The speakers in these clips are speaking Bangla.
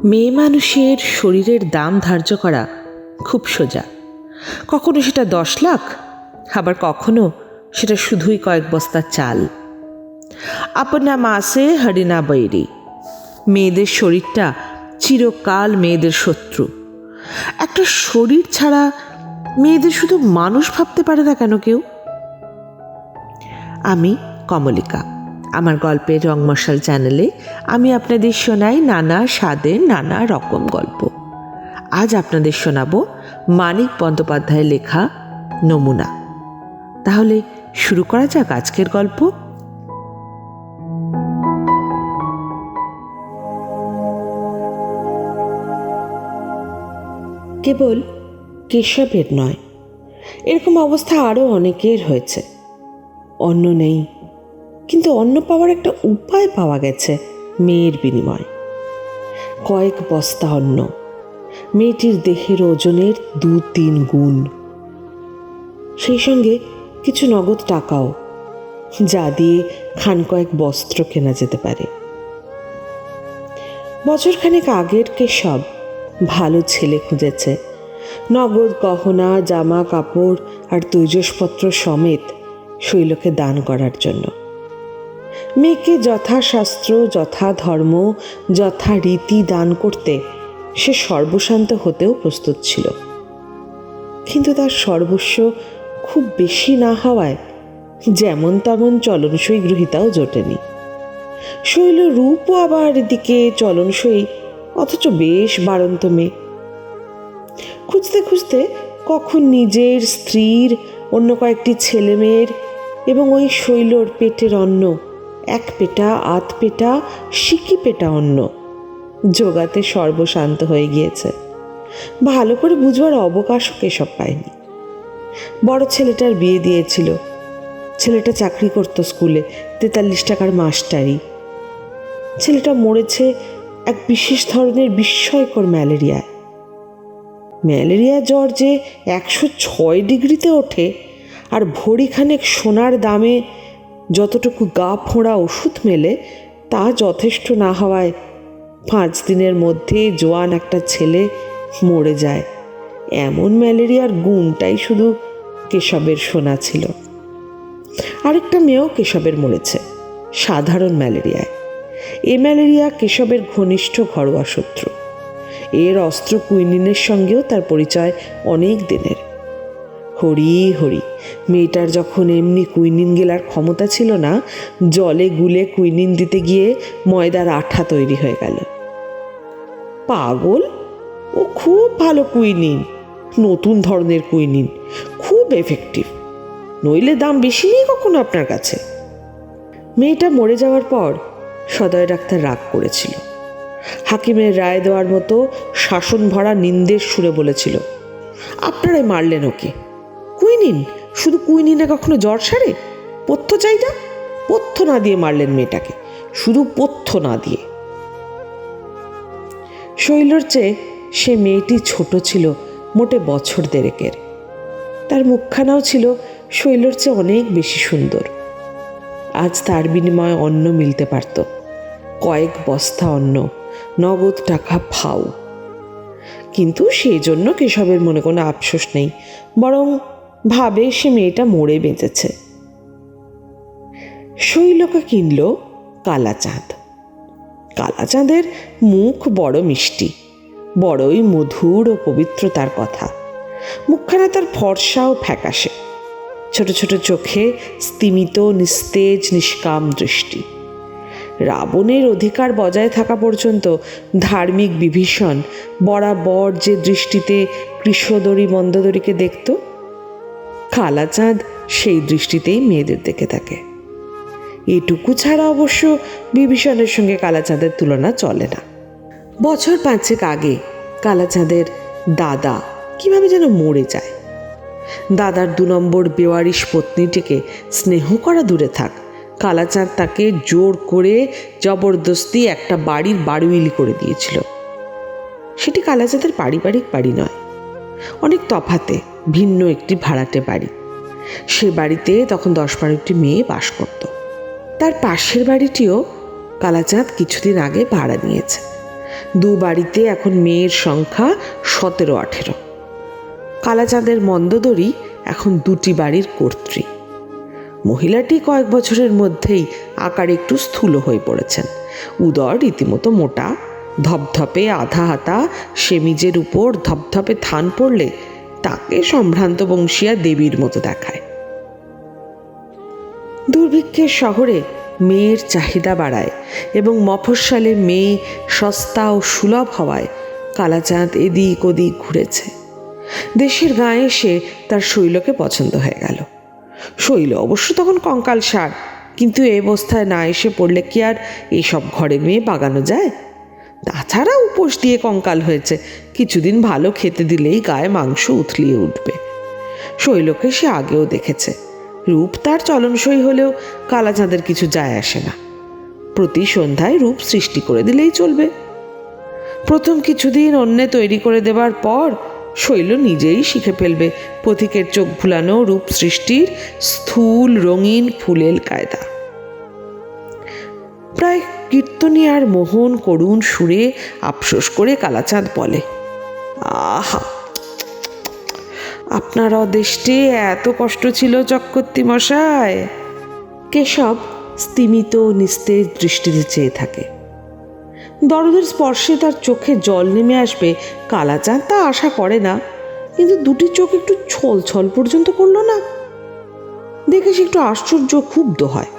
মেয়ে মানুষের শরীরের দাম ধার্য করা খুব সোজা। কখনো সেটা 10 লাখ, আবার কখনো সেটা শুধুই কয়েক বস্তা চাল। আপনা মাসে হরিনা বৈরি। মেয়েদের শরীরটা চিরকাল মেয়েদের শত্রু। একটা শরীর ছাড়া মেয়েদের শুধু মানুষ ভাবতে পারে না কেন কেউ? আমি কমলিকা। আমার গল্পের রংমশাল চ্যানেলে আমি আপনাদের শোনাই নানা স্বাদের নানা রকম গল্প। আজ আপনাদের শোনাবো মানিক বন্দ্যোপাধ্যায়ের লেখা নমুনা। তাহলে শুরু করা যাক আজকের গল্প। কেবল কেশবের নয়, এরকম অবস্থা আরও অনেকের হয়েছে। অন্ন নেই, কিন্তু অন্ন পাওয়ার একটা উপায় পাওয়া গেছে মেয়ের বিনিময়ে। কয়েক বস্তা অন্ন, মেয়েটির দেহের ওজনের 2-3 গুণ। সেই সঙ্গে কিছু নগদ টাকাও, যা দিয়ে খান কয়েক বস্ত্র কেনা যেতে পারে। বছরখানেক আগের কেশব ভালো ছেলে খুঁজেছে। নগদ গহনা, জামা কাপড় আর তৈজসপত্র সমেত শৈলকে দান করার জন্য। মেয়েকে যথাশাস্ত্র, যথা ধর্ম, যথা রীতি দান করতে সে সর্বশান্ত হতেও প্রস্তুত ছিল। কিন্তু তার সর্বস্ব খুব বেশি না হওয়ায় যেমন তেমন চলনসই গৃহীতাও জোটেনি। শৈল রূপও আবার এদিকে চলনসই, অথচ বেশ বাড়ন্ত মেয়ে। খুঁজতে খুঁজতে কখন নিজের, স্ত্রীর, অন্য কয়েকটি ছেলে মেয়ের এবং ওই শৈলর পেটের অন্ন, 1 পেটা, 8 পেটা, সিকি পেটা অন্ন জোগাতে সর্বশান্ত হয়ে গিয়েছে। ভালো করে বুঝবার অবকাশও কেশব পায়নি। বড় ছেলেটার বিয়ে দিয়েছিল। ছেলেটা চাকরি করত স্কুলে, 43 টাকার মাস্টারি। ছেলেটা মরেছে এক বিশেষ ধরনের বিস্ময়কর ম্যালেরিয়ায়। ম্যালেরিয়া জ্বর যে 106 ডিগ্রিতে ওঠে, আর ভরিখানেক সোনার দামে যতটুকু গা ফোঁড়া ওষুধ মেলে তা যথেষ্ট না হওয়ায় 5 দিনের মধ্যে জোয়ান একটা ছেলে মরে যায়। এমন ম্যালেরিয়ার গুণটাই শুধু কেশবের শোনা ছিল। আরেকটা মেয়েও কেশবের মরেছে, সাধারণ ম্যালেরিয়ায়। এ ম্যালেরিয়া কেশবের ঘনিষ্ঠ ঘরোয়া শত্রু। এর অস্ত্র কুইনিনের সঙ্গেও তার পরিচয় অনেক দিনের। হরি হরি, মেয়েটার যখন এমনি কুইনিন গেলার ক্ষমতা ছিল না, জলে গুলে কুইনিন দিতে গিয়ে ময়দার আঠা তৈরি হয়ে গেল। পাগল, ও খুব ভালো কুইনিন, নতুন ধরনের কুইনিন, খুব এফেক্টিভ। নইলে দাম বেশি নেই কখনো আপনার কাছে। মেয়েটা মরে যাওয়ার পর সদয় ডাক্তার রাগ করেছিল। হাকিমের রায় দেওয়ার মতো শাসন ভরা নিন্দের সুরে বলেছিল, আপনারাই মারলেন ওকে। কুইনিন, শুধু কুইনিনে কখনো জ্বর সারে? পথ্য চাই না? পথ্য না দিয়ে মারলেন মেয়েটাকে, শুধু পথ্য না দিয়ে। শৈলর চেয়ে সে মেয়েটি ছোট ছিল মোটে বছর 1.5-এর। তার মুখখানাও ছিল শৈলর চেয়ে অনেক বেশি সুন্দর। আজ তার বিনিময়ে অন্ন মিলতে পারত, কয়েক বস্তা অন্ন, নগদ টাকা ফাও। কিন্তু সেই জন্য কেশবের মনে কোনো আফসোস নেই, বরং ভাবে সে মেয়েটা মরে বেঁচেছে। শৈলকে কিনল কালাচাঁদ। কালাচাঁদের মুখ বড় মিষ্টি, বড়ই মধুর ও পবিত্র তার কথা। মুখখানা তার ফর্সা ও ফ্যাকাশে, ছোট ছোট চোখে স্তিমিত নিস্তেজ নিষ্কাম দৃষ্টি। রাবণের অধিকার বজায় থাকা পর্যন্ত ধার্মিক বিভীষণ বরাবর যে দৃষ্টিতে কৃষ্ণদরী মন্দোদরীকে দেখত, কালাচাঁদ সেই দৃষ্টিতেই মেয়েদের দেখে থাকে। এটুকু ছাড়া অবশ্য বিভীষণের সঙ্গে কালাচাঁদের তুলনা চলে না। বছর 5 আগে কালাচাঁদের দাদা কিভাবে যেন মরে যায়। দাদার 2 নম্বর বেওয়ারিশ পত্নীটিকে স্নেহ করা দূরে থাক, কালাচাঁদ তাকে জোর করে জবরদস্তি একটা বাড়ির বাড়ুইলি করে দিয়েছিল। সেটি কালাচাঁদের পারিবারিক বাড়ি নয়, অনেক তফাতে ভিন্ন একটি ভাড়াটে বাড়ি। সে বাড়িতে তখন 10-12টি মেয়ে বাস করত। তার পাশের বাড়িটিও কালাচাঁদ কিছুদিন আগে ভাড়া নিয়েছে। দু বাড়িতে এখন মেয়ের সংখ্যা 17-18। কালাচাঁদের মন্দোদরি এখন দুটি বাড়ির কর্ত্রী। মহিলাটি কয়েক বছরের মধ্যেই আকারে একটু স্থূল হয়ে পড়েছেন। উদর রীতিমতো মোটা, ধপধপে আধা হাতা সেমিজের উপর ধপধপে থান পড়লে তাকে সম্ভ্রান্ত বংশীয়া দেবীর মতো দেখায়। দুর্ভিক্ষের শহরে মেয়ের চাহিদা বাড়ায় এবং মফস্বলে মেয়ে সস্তা ও সুলভ হওয়ায় কালাচাঁদ এদিক ওদিক ঘুরেছে। দেশের গায়ে এসে তার শৈলকে পছন্দ হয়ে গেল। শৈল অবশ্য তখন কঙ্কালসার, কিন্তু এ অবস্থায় না এসে পড়লে কি আর এসব ঘরের মেয়ে বাগানো যায়? তাছাড়া উপোস দিয়ে কঙ্কাল হয়েছে, কিছুদিন ভালো খেতে দিলেই গায়ে মাংস উথলিয়ে উঠবে। শৈলকে সে আগেও দেখেছে। রূপ তার চলনসই হলেও কালাচাঁদের কিছু যায় আসে না। প্রতি সন্ধ্যায় রূপ সৃষ্টি করে দিলেই চলবে। প্রথম কিছুদিন অন্যে তৈরি করে দেবার পর শৈল নিজেই শিখে ফেলবে পথিকের চোখ ভুলানো রূপ সৃষ্টির স্থূল রঙিন ফুলেল কায়দা। প্রায় কীর্তনিয়ার মোহন করুণ সুরে আফসোস করে কালাচাঁদ বলে, আহা, আপনার অদেষ্টে এত কষ্ট ছিল চক্রবর্তী মশাই। কেশব স্তিমিত নিস্তেজ দৃষ্টিতে চেয়ে থাকে। দরদের স্পর্শে তার চোখে জল নেমে আসবে কালাচাঁদ তা আশা করে না, কিন্তু দুটি চোখ একটু ছল ছল পর্যন্ত করলো না। দেখে সে একটু আশ্চর্য ক্ষুব্ধ হয়।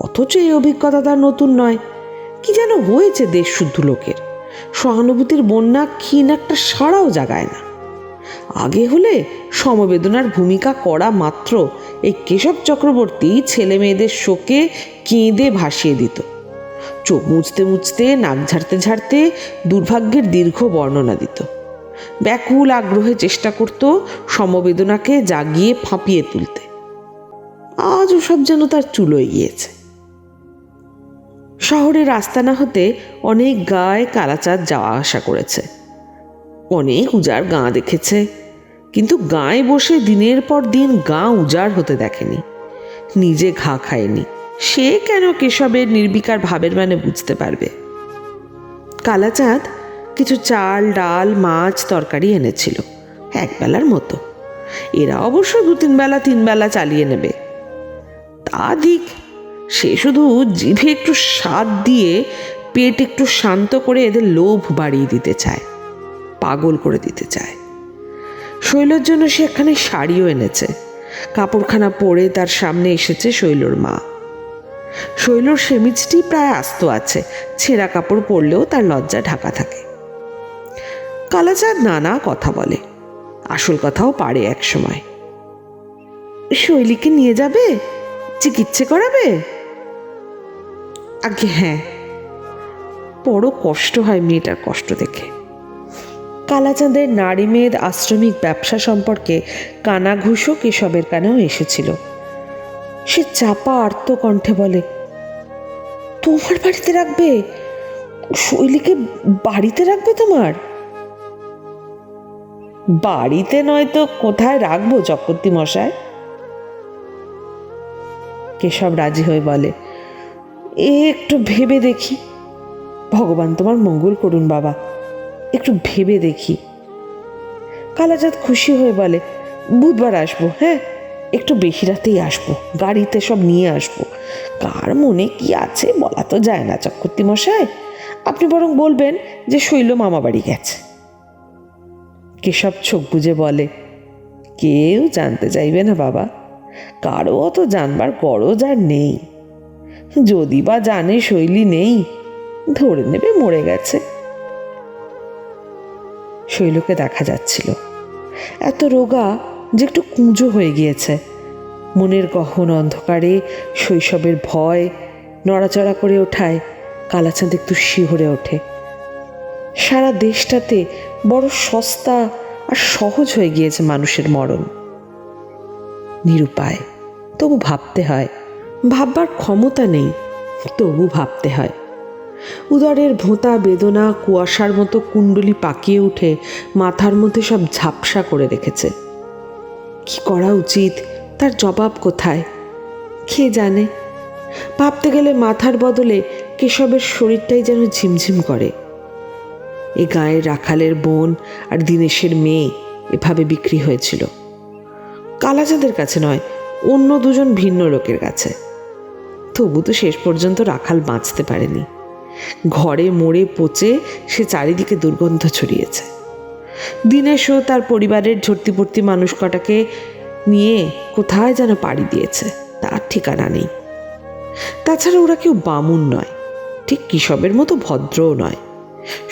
অথচ এই অভিজ্ঞতা তার নতুন নয়। কি যেন হয়েছে দেশ শুদ্ধ লোকের, সহানুভূতির বন্যা ক্ষীণ একটা সাড়াও জাগায় না। আগে হলে সমবেদনার ভূমিকা করা মাত্র এই কেশব চক্রবর্তী ছেলে মেয়েদের শোকে কেঁদে ভাসিয়ে দিত। চোখ মুছতে মুছতে, নাক ঝাড়তে ঝাড়তে দুর্ভাগ্যের দীর্ঘ বর্ণনা দিত। ব্যাকুল আগ্রহে চেষ্টা করত সমবেদনাকে জাগিয়ে ফাঁপিয়ে তুলতে। আজ ওসব যেন তার চুলোয় গিয়েছে। শহরের আস্তানা হতে অনেক গায়ে কালাচাঁদ যাওয়া আসা করেছে। অনেক উজাড় গাঁ দেখেছে, কিন্তু গাঁয়ে বসে দিনের পর দিন গাঁ উজাড় হতে দেখেনি। নিজে ঘা খায়নি, সে কেন কেশবের নির্বিকার ভাবের মানে বুঝতে পারবে। কালাচাঁদ কিছু চাল ডাল মাছ তরকারি এনেছিল, একবেলার মতো। এরা অবশ্য 2-3 বেলা 3 বেলা চালিয়ে নেবে। তা দিক, সে শুধু জিভে একটু স্বাদ দিয়ে পেট একটু শান্ত করে এদের লোভ বাড়িয়ে দিতে চায়, পাগল করে দিতে চায়। শৈলর জন্য সে একখানে শাড়িও এনেছে। কাপড়খানা পরে তার সামনে এসেছে শৈলর মা। শৈলর সেমিজটি প্রায় আস্ত আছে, ছেঁড়া কাপড় পরলেও তার লজ্জা ঢাকা থাকে। কালাচাঁদ নানা কথা বলে, আসল কথাও পারে এক সময়। শৈলীকে নিয়ে যাবে, চিকিৎসা করাবে? আগে হ্যাঁ, বড় কষ্ট হয় মেয়েটার কষ্ট দেখে। কালাচাঁদের নারীমেদ আশ্রমিক ব্যবসা সম্পর্কে কানাঘুষো কেশবের কানেও এসেছিল। সে চাপা আর্ত কণ্ঠে বলে, তোমার বাড়িতে রাখবে? শৈলীকে বাড়িতে রাখবে তোমার? বাড়িতে নয় তো কোথায় রাখবো চক্রবর্তী মশাই? কেশব রাজি হয়ে বলে, একটু ভেবে দেখি। ভগবান তোমার মঙ্গল করুন বাবা, একটু ভেবে দেখি। কালাচাঁদ খুশি হয়ে বলে, বুধবার আসবো। হ্যাঁ, একটু বেশি রাতেই আসবো, গাড়িতে সব নিয়ে আসবো। কার মনে কি আছে বলা তো যায় না চক্রবর্তী মশাই। আপনি বরং বলবেন যে শৈল মামা বাড়ি গেছে। কেশব চোখ বুজে বলে, কেউ জানতে চাইবে না বাবা, কারো অত জানবার গরজ আর নেই। যদি বা জানে শৈলী নেই, ধরে নেবে মরে গেছে। শৈলকে দেখা যাচ্ছিল এত রোগা যে একটু কুঁজো হয়ে গিয়েছে। মনের গহন অন্ধকারে শৈশবের ভয় নড়াচড়া করে ওঠায় কালাচাঁদ একটু শিহরে ওঠে। সারা দেশটাতে বড় সস্তা আর সহজ হয়ে গিয়েছে মানুষের মরণ। নিরুপায়, তবু ভাবতে হয়। ভাববার ক্ষমতা নেই, তবু ভাবতে হয়। উদরের ভোঁতা বেদনা কুয়াশার মতো কুণ্ডলি পাকিয়ে উঠে মাথার মধ্যে সব ঝাপসা করে রেখেছে। কি করা উচিত, তার জবাব কোথায়, কে জানে। ভাবতে গেলে মাথার বদলে কেশবের শরীরটাই যেন ঝিমঝিম করে। এ গাঁয়ের রাখালের বোন আর দীনেশের মেয়ে এভাবে বিক্রি হয়েছিল। কালাচাঁদের কাছে নয়, অন্য দুজন ভিন্ন লোকের কাছে। তবু তো শেষ পর্যন্ত রাখাল বাঁচতে পারেনি। ঘরে মরে পচে সে চারিদিকে দুর্গন্ধ ছড়িয়েছে। দীনেশও তার পরিবারের ঝর্তিপর্তি মানুষ কটাকে নিয়ে কোথায় যেন পাড়ি দিয়েছে, তার ঠিকানা নেই। তাছাড়া ওরা কেউ বামুন নয়, ঠিক কেশবের মতো ভদ্রও নয়,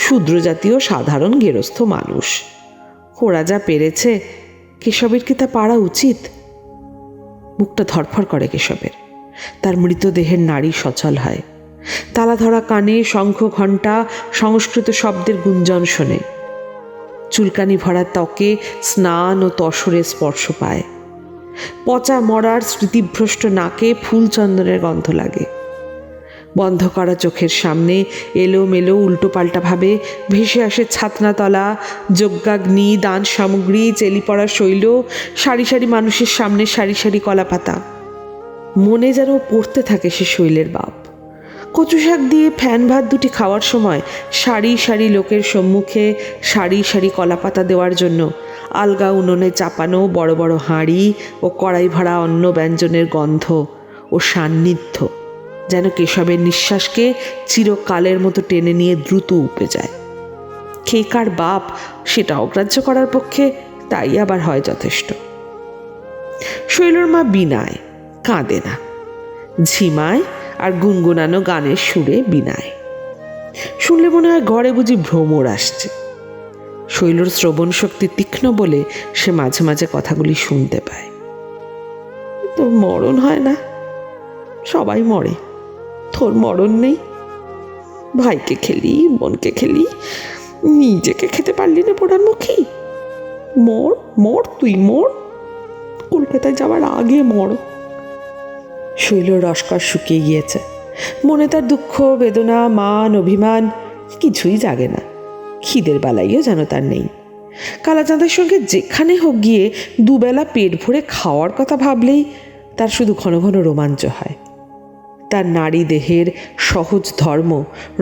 শূদ্র জাতীয় সাধারণ গেরস্থ মানুষ। ওরা যা পেরেছে, কেশবের কি তা পারা উচিত? বুকটা ধরফর করে কেশবের। তার মৃতদেহের নাড়ি সচল হয়। তালা ধরা কানে শঙ্খ ঘণ্টা সংস্কৃত শব্দের গুঞ্জন শোনে। চুলকানি ভরা ত্বকে স্নান ও তসরের স্পর্শ পায়। পচা মরার স্মৃতিভ্রষ্ট নাকে ফুলচন্দনের গন্ধ লাগে। বন্ধ করা চোখের সামনে এলোমেলো উল্টোপাল্টাভাবে ভেসে আসে ছাতনাতলা, যজ্ঞাগ্নি, দান সামগ্রী, চেলিপড়া শৈল, সারি সারি মানুষের সামনে সারি সারি কলাপাতা। মনে যেন পড়তে থাকে সে শৈলের বাপ। কচু শাক দিয়ে ফ্যান ভাত দুটি খাওয়ার সময় সারি সারি লোকের সম্মুখে সারি সারি কলাপাতা দেওয়ার জন্য আলগা উনুনে চাপানো বড় বড় হাঁড়ি ও কড়াই ভরা অন্ন ব্যঞ্জনের গন্ধ ও সান্নিধ্য যেন কেশবের নিঃশ্বাসকে চিরকালের মতো টেনে নিয়ে দ্রুত উপে যায়। কে কার বাপ সেটা অগ্রাহ্য করার পক্ষে তাই আবার হয় যথেষ্ট। শৈলর মা বিনায়, কাঁদে না, ঝিমায় আর গুনগুনানো গানের সুরে বিনায়। শুনলে মনে হয় ঘরে বুঝি ভ্রমর আসছে। শৈলর শ্রবণ শক্তি তীক্ষ্ণ বলে সে মাঝে মাঝে কথাগুলি শুনতে পায়। তোর মরণ হয় না? সবাই মরে, তোর মরণ নেই? ভাইকে খেলি, বোনকে খেলি, নিজেকে খেতে পারলি না পোড়ার মুখী? মর মর, তুই মর, কলকাতায় যাওয়ার আগে মর। শৈলর রসকর শুকিয়ে গিয়েছে। মনে তার দুঃখ, বেদনা, মান, অভিমান কিছুই জাগে না। খিদের বেলাইও যেন তার নেই। কালাচাঁদের সঙ্গে যেখানে হোক গিয়ে দুবেলা পেট ভরে খাওয়ার কথা ভাবলেই তার শুধু ঘন ঘন রোমাঞ্চ হয়। তার নারী দেহের সহজ ধর্ম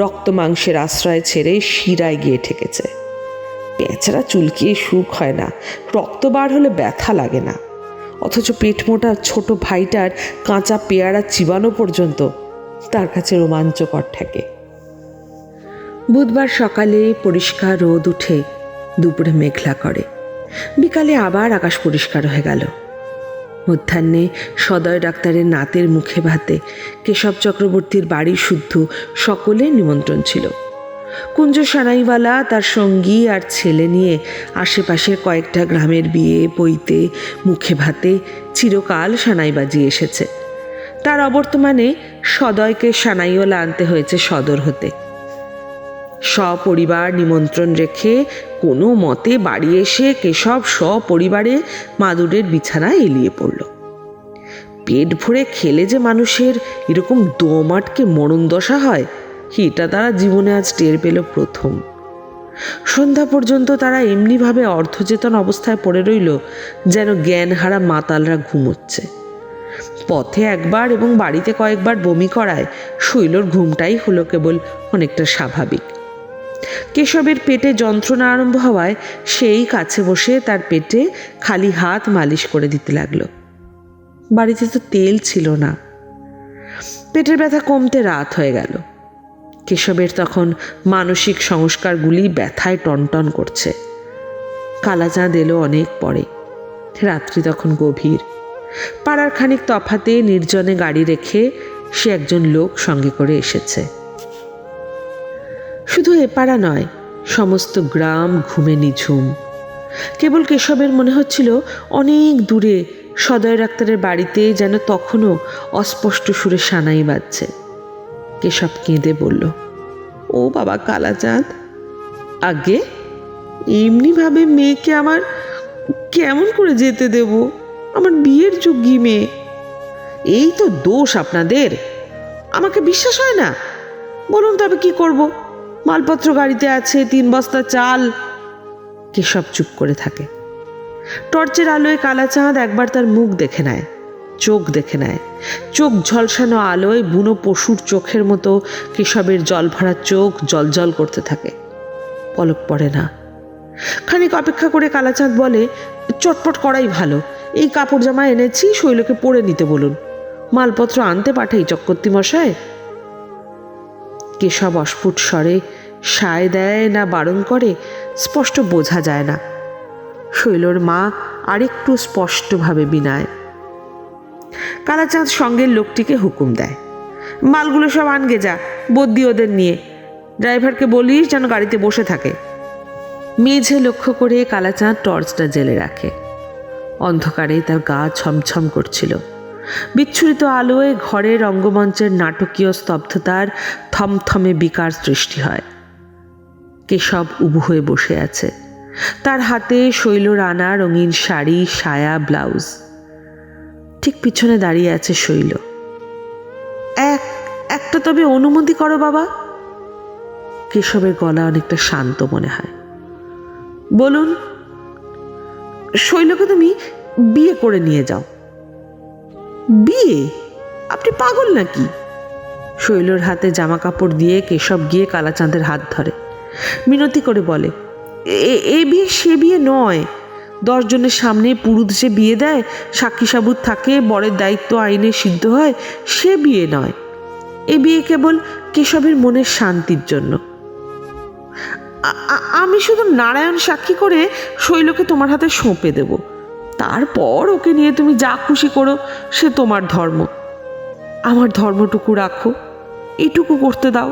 রক্ত মাংসের আশ্রয় ছেড়ে শিরায় গিয়ে ঠেকেছে। পেঁচড়া চুলকিয়ে সুখ হয় না, রক্ত বার হলে ব্যথা লাগে না। অথচ পেট মোটা ছোট ভাইটার কাঁচা পেয়ারা চিবানো পর্যন্ত তার কাছে রোমাঞ্চকর ঠেকে। বুধবার সকালে পরিষ্কার রোদ উঠে দুপুরে মেঘলা করে। বিকালে আবার আকাশ পরিষ্কার হয়ে গেল। মধ্যাহ্নে সদয় ডাক্তারের নাতের মুখে ভাতে কেশব চক্রবর্তীর বাড়ি শুদ্ধ সকলের নিমন্ত্রণ ছিল। কুঞ্জ সানাইওয়ালা তার সঙ্গী আর ছেলে নিয়ে আশেপাশের কয়েকটা গ্রামের বিয়ে পৈতে মুখে ভাতে চিরকাল সানাই বাজিয়ে এসেছে। তার অবর্তমানে সদয়কে সানাইওয়ালা আনতে হয়েছে সদর হতে। সপরিবার নিমন্ত্রণ রেখে কোনো মতে বাড়ি এসে কেশব সপরিবারে মাদুরের বিছানায় এলিয়ে পড়ল। পেট ভরে খেলে যে মানুষের এরকম দম আটকে মরণ দশা হয়, এটা তারা জীবনে আজ টের পেল প্রথম। সন্ধ্যা পর্যন্ত তারা এমনিভাবে অর্ধচেতন অবস্থায় পড়ে রইল যেন জ্ঞানহারা মাতালরা ঘুমোচ্ছে। পথে একবার এবং বাড়িতে কয়েকবার বমি করায় শৈলর ঘুমটাই হলো কেবল অনেকটা স্বাভাবিক। কেশবের পেটে যন্ত্রণা আরম্ভ হওয়ায় সেই কাছে বসে তার পেটে খালি হাত মালিশ করে দিতে লাগলো। বাড়িতে তো তেল ছিল না। পেটের ব্যথা কমতে রাত হয়ে গেল। কেশবের তখন মানসিক সংস্কারগুলি ব্যথায় টনটন করছে। কালাচাঁদ এলো অনেক পরে। রাত্রি তখন গভীর। পাড়ার খানিক তফাতে নির্জনে গাড়ি রেখে সে একজন লোক সঙ্গে করে এসেছে। শুধু এ পাড়া নয়, সমস্ত গ্রাম ঘুমে নিঝুম। কেবল কেশবের মনে হচ্ছিল অনেক দূরে সদয় ডাক্তারের বাড়িতে যেন তখনও অস্পষ্ট সুরে সানাই বাজছে। কেশব কেঁদে বলল, ও বাবা কালাচাঁদ, আগে এমনিভাবে মেয়েকে আমার কেমন করে যেতে দেব? আমার বিয়ের যোগ্যী মেয়ে। এই তো দোষ আপনাদের, আমাকে বিশ্বাস হয় না? বলুন তবে কি করব? মালপত্র গাড়িতে আছে, 3 বস্তা চাল। কেশব চুপ করে থাকে। টর্চের আলোয় কালাচাঁদ একবার তার মুখ দেখে নেয়, চোখ দেখে নেয়। চোখ ঝলসানো আলোয় বুনো পশুর চোখের মতো কেশবের জল ভরা চোখ জলজল করতে থাকে। পলক পড়ে না। খানিক অপেক্ষা করে কালাচাঁদ বলে, চটপট করাই ভালো। এই কাপড় জামা এনেছি, শৈলকে পরে নিতে বলুন। মালপত্র আনতে পাঠাই চক্রবর্তী মশাই। কেশব অস্ফুট স্বরে সায় দেয় না বারণ করে স্পষ্ট বোঝা যায় না। শৈলর মা আরেকটু স্পষ্টভাবে বিনায়। কালাচাঁদ সঙ্গের লোকটিকে হুকুম দেয়, মালগুলো সব আনগে যা, বদ্যি ওদের নিয়ে। ড্রাইভারকে বলিস যেন গাড়িতে বসে থাকে। মেঝে লক্ষ্য করে কালাচাঁদ টর্চটা জ্বেলে রাখে। অন্ধকারে তার গা ছমছম করছিল। বিচ্ছুরিত আলোয় ঘরের রঙ্গমঞ্চের নাটকীয় স্তব্ধতার থমথমে বিকার সৃষ্টি হয়। কেশব উবু হয়ে বসে আছে। তার হাতে শৈলর আনা রঙিন শাড়ি, সায়া, ব্লাউজ। ঠিক পিছনে দাঁড়িয়ে আছে শৈল। একটা তবে অনুমতি করো বাবা। কেশবের গলা অনেকটা শান্ত মনে হয়। বলুন। শৈলকে তুমি বিয়ে করে নিয়ে যাও। বিয়ে? আপনি পাগল নাকি? শৈলর হাতে জামা কাপড় দিয়ে কেশব গিয়ে কালাচাঁদের হাত ধরে, মিনতি করে বলে, এ বিয়ে সে বিয়ে নয়। 10 জনের সামনে পুরুত যে বিয়ে দেয়, সাক্ষী সাবুত থাকে, বরের দায়িত্ব আইনে সিদ্ধ হয়, সে বিয়ে নয়। এ বিয়ে কেবল কেশবের মনের শান্তির জন্য। আমি শুধু নারায়ণ সাক্ষী করে শৈলকে তোমার হাতে সঁপে দেব। তারপর ওকে নিয়ে তুমি যা খুশি করো, সে তোমার ধর্ম। আমার ধর্মটুকু রাখো, এটুকু করতে দাও।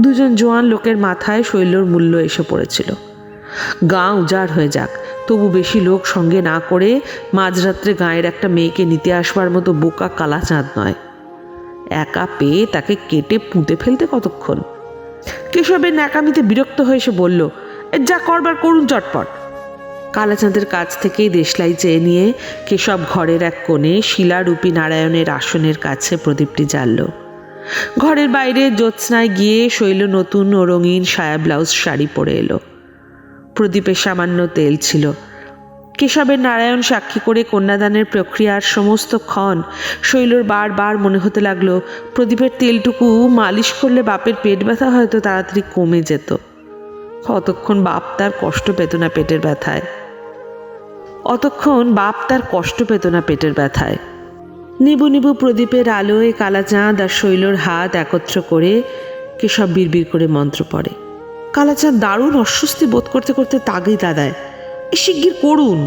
দুজন জোয়ান লোকের মাথায় শৈলর মূল্য এসে পড়েছিল। গাঁ উজাড় হয়ে যাক, তবু বেশি লোক সঙ্গে না করে মাঝরাত্রে গাঁয়ের একটা মেয়েকে নিতে আসবার মতো বোকা কালাচাঁদ নয়। একা পেয়ে তাকে কেটে পুঁতে ফেলতে কতক্ষণ? কেশবের ন্যাকামিতে বিরক্ত হয়ে সে বলল, যা করবার করুন চটপট। কালাচাঁদের কাছ থেকেই দেশলাই চেয়ে নিয়ে কেশব ঘরের এক কোণে শিলারূপী নারায়ণের আসনের কাছে প্রদীপটি জ্বালল। ঘরের বাইরে জ্যোৎস্নায় গিয়ে শৈল নতুন ও রঙিন সায়া ব্লাউজ শাড়ি পরে এলো। প্রদীপে সামান্য তেল ছিল। কেশবের নারায়ণ সাক্ষী করে কন্যাদানের প্রক্রিয়ার সমস্ত ক্ষণ শৈলর বারবার মনে হতে লাগলো, প্রদীপের তেলটুকু মালিশ করলে বাপের পেট ব্যথা হয়তো তাড়াতাড়ি কমে যেত। অতক্ষণ বাপ তার কষ্ট পেত না পেটের ব্যথায়। নিবু নিবু প্রদীপের আলোয় কালাচাঁদ আর শৈলর হাত একত্র করে কেশব বিড়বিড় করে মন্ত্র পড়ে। কালাচাঁদ দারুণ অস্বস্তি বোধ করতে করতে তাগিদ আদায়, শিগগির করুন।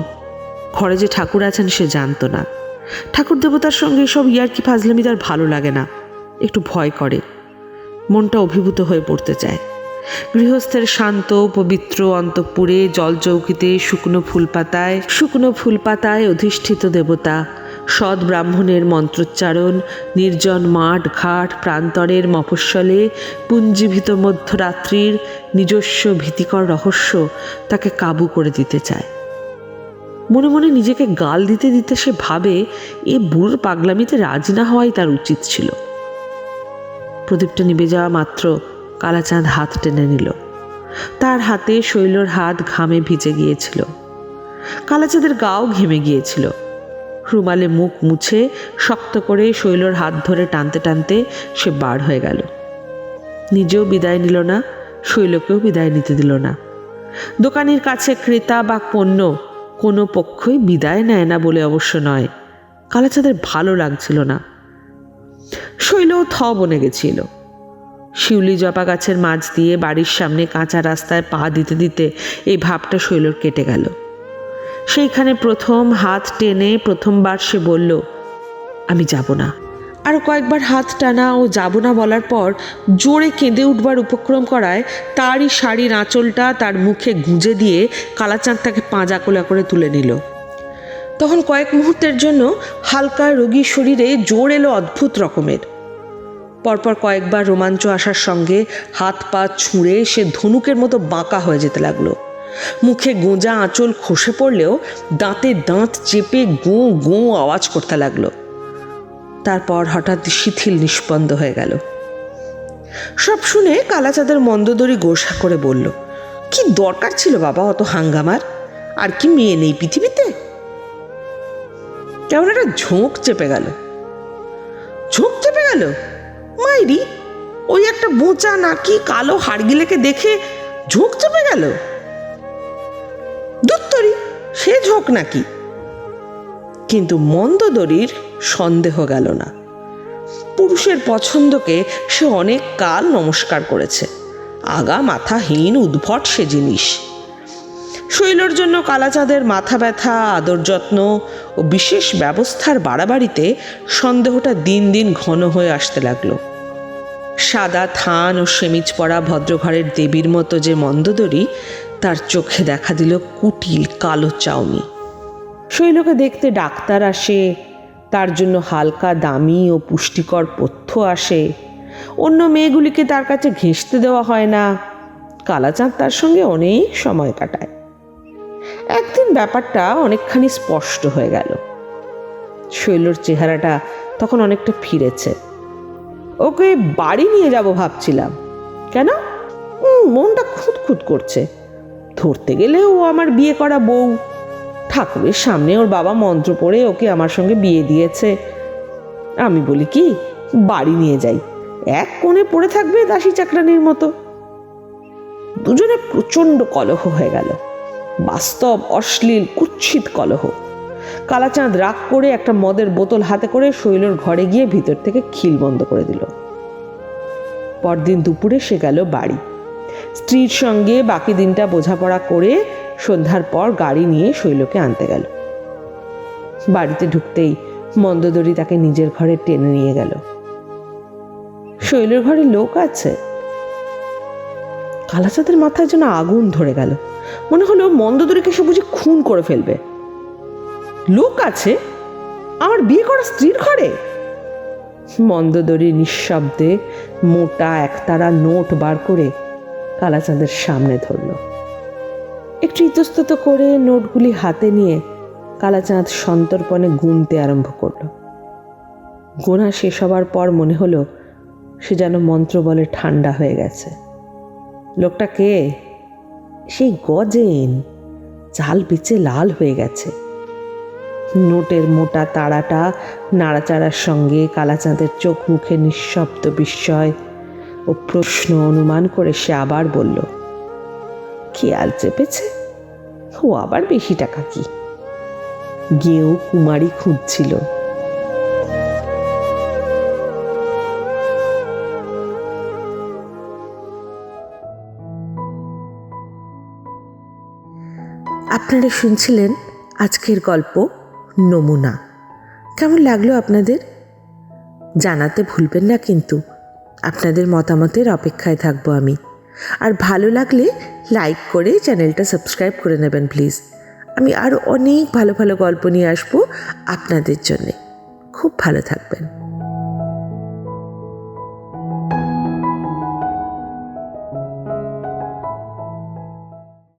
ঘরে যে ঠাকুর আছেন সে জানত না। ঠাকুর দেবতার সঙ্গে এসব ইয়ার্কি ফাজলামি তার ভালো লাগে না, একটু ভয় করে, মনটা অভিভূত হয়ে পড়তে চায়। গৃহস্থের শান্ত পবিত্র অন্তঃপুরে জলচৌকিতে শুকনো ফুলপাতায় অধিষ্ঠিত দেবতা, সৎ ব্রাহ্মণের মন্ত্রোচ্চারণ, নির্জন মাঠ ঘাট প্রান্তরের মফস্বলে পুঞ্জীভূত মধ্যরাত্রির নিজস্ব ভীতিকর রহস্য তাকে কাবু করে দিতে চায়। মনে মনে নিজেকে গাল দিতে দিতে সে ভাবে, এ বুড়োর পাগলামিতে রাজি না হওয়াই তার উচিত ছিল। প্রদীপটা নিভে যাওয়া মাত্র কালাচাঁদ হাত টেনে নিল। তার হাতে শৈলর হাত ঘামে ভিজে গিয়েছিল। কালাচাঁদের গাও ঘেমে গিয়েছিল। রুমালে মুখ মুছে শক্ত করে শৈলর হাত ধরে টানতে টানতে সে বার হয়ে গেল। নিজেও বিদায় নিল না, শৈলকেও বিদায় নিতে দিল না। দোকানির কাছে ক্রেতা বা পণ্য কোনো পক্ষই বিদায় নেয় না বলে অবশ্য নয়, কালাচাঁদের ভালো লাগছিল না। শৈলও বনে গেছিল। শিউলি জপা গাছের মাঝ দিয়ে বাড়ির সামনে কাঁচা রাস্তায় পা দিতে দিতে এই ভাবটা শৈলর কেটে গেল। সেইখানে প্রথম হাত টেনে প্রথমবার সে বলল, আমি যাব না। আরও কয়েকবার হাত টানা ও যাব না বলার পর জোরে কেঁদে উঠবার উপক্রম করায় তারই শাড়ির আঁচলটা তার মুখে গুঁজে দিয়ে কালাচাঁদ তাকে পাঁজা কোলা করে তুলে নিল। তখন কয়েক মুহূর্তের জন্য হালকা রোগী শরীরে জোর এলো অদ্ভুত রকমের। পরপর কয়েকবার রোমাঞ্চ আসার সঙ্গে হাত পা ছুঁড়ে সে ধনুকের মতো বাঁকা হয়ে যেতে লাগলো। মুখে গোঁজা আঁচল খসে পড়লেও দাঁতে দাঁত চেপে গোঁ গোঁ আওয়াজ করতে লাগলো। তারপর হঠাৎ শিথিল নিষ্পন্দ হয়ে গেল। সব শুনে কালাচাঁদের মন্দদরি গোসা করে বলল, কি দরকার ছিল বাবা অত হাঙ্গামার? আর কি মেয়ে নেই পৃথিবীতে? কেমন একটা ঝোঁক চেপে গেল। মাইরি, ওই একটা বোঁচা নাকি কালো হাড়গিলেকে দেখে ঝোঁক চেপে গেল? দুত্তরি, সে ঝোঁক নাকি? কিন্তু মন্দোদরীর সন্দেহ গেল না। পুরুষের পছন্দকে সে অনেক কাল নমস্কার করেছে। আগা মাথাহীন উদ্ভট সে জিনিস। শৈলর জন্য কালাচাঁদের মাথা ব্যথা, আদর যত্ন ও বিশেষ ব্যবস্থার বাড়াবাড়িতে সন্দেহটা দিন দিন ঘন হয়ে আসতে লাগলো। সাদা থান ও সেমিজ পরা ভদ্রঘরের দেবীর মতো যে মন্দোদরী, তার চোখে দেখা দিল কুটিল কালো চাউনি। শৈলকে দেখতে ডাক্তার আসে, তার জন্য হালকা দামি ও পুষ্টিকর পথ্য আসে। অন্য মেয়েগুলিকে তার কাছে ঘেঁষতে দেওয়া হয় না। কালাচাঁদ তার সঙ্গে অনেক সময় কাটায়। একদিন ব্যাপারটা অনেকখানি স্পষ্ট হয়ে গেল। শৈলর চেহারাটা তখন অনেকটা ফিরেছে। ওকে বাড়ি নিয়ে যাব ভাবছিলাম। কেন? মনটা খুঁতখুত করছে। ধরতে গেলে ও আমার বিয়ে করা বউ। ঠাকুরের সামনে ওর বাবা মন্ত্র পড়ে ওকে আমার সঙ্গে বিয়ে দিয়েছে। আমি বলি কি, বাড়ি নিয়ে যাই, এক কোণে পড়ে থাকবে দাসী চাকরানির মতো। দুজনে প্রচণ্ড কলহ হয়ে গেল। বাস্তব, অশ্লীল, কুৎসিত কলহ। কালাচাঁদ রাগ করে একটা মদের বোতল হাতে করে শৈলর ঘরে গিয়ে ভিতর থেকে খিল বন্ধ করে দিল। পরদিন দুপুরে সে গেল বাড়ি। স্ত্রীর সঙ্গে বাকি দিনটা বোঝাপড়া করে সন্ধ্যার পর গাড়ি নিয়ে শৈলকে আনতে গেল। বাড়িতে ঢুকতেই মন্দোদরী তাকে নিজের ঘরে টেনে নিয়ে গেল। শৈলের ঘরে লোক আছে? কালাচাঁদের মাথায় যেন আগুন ধরে গেল। মনে হলো মন্দোদরীকে সে বুঝি খুন করে ফেলবে। লোক আছে আমার বিয়ে করা স্ত্রীর ঘরে? মন্দোদরী নিঃশব্দে মোটা একতারা নোট বার করে কালাচাঁদের সামনে ধরল। একটু ইতস্তত করে নোটগুলি হাতে নিয়ে কালাচাঁদ সন্তর্পণে গুনতে আরম্ভ করল। গোনা শেষ হবার পর মনে হলো সে যেন মন্ত্র বলে ঠান্ডা হয়ে গেছে। লোকটা কে? সেই গজেন, চাল বেচে লাল হয়ে গেছে। নোটের মোটা তাড়াটা নাড়াচাড়ার সঙ্গে কালাচাঁদের চোখ মুখে নিঃশব্দ বিস্ময় ও প্রশ্ন অনুমান করে সে আবার বলল, খেয়াল চেপেছে? ও আবার বেশি টাকা কি? গেও কুমারী খুঁজছিল। আপনারা শুনছিলেন আজকের গল্প নমুনা। কেমন লাগলো আপনাদের? জানাতে ভুলবেন না কিন্তু। আপনাদের মতামতের অপেক্ষায় থাকবো আমি। আর ভালো লাগলে লাইক করে চ্যানেলটা সাবস্ক্রাইব করে নেবেন প্লিজ। আমি আরও অনেক ভালো ভালো গল্প নিয়ে আসবো আপনাদের জন্যে। খুব ভালো থাকবেন।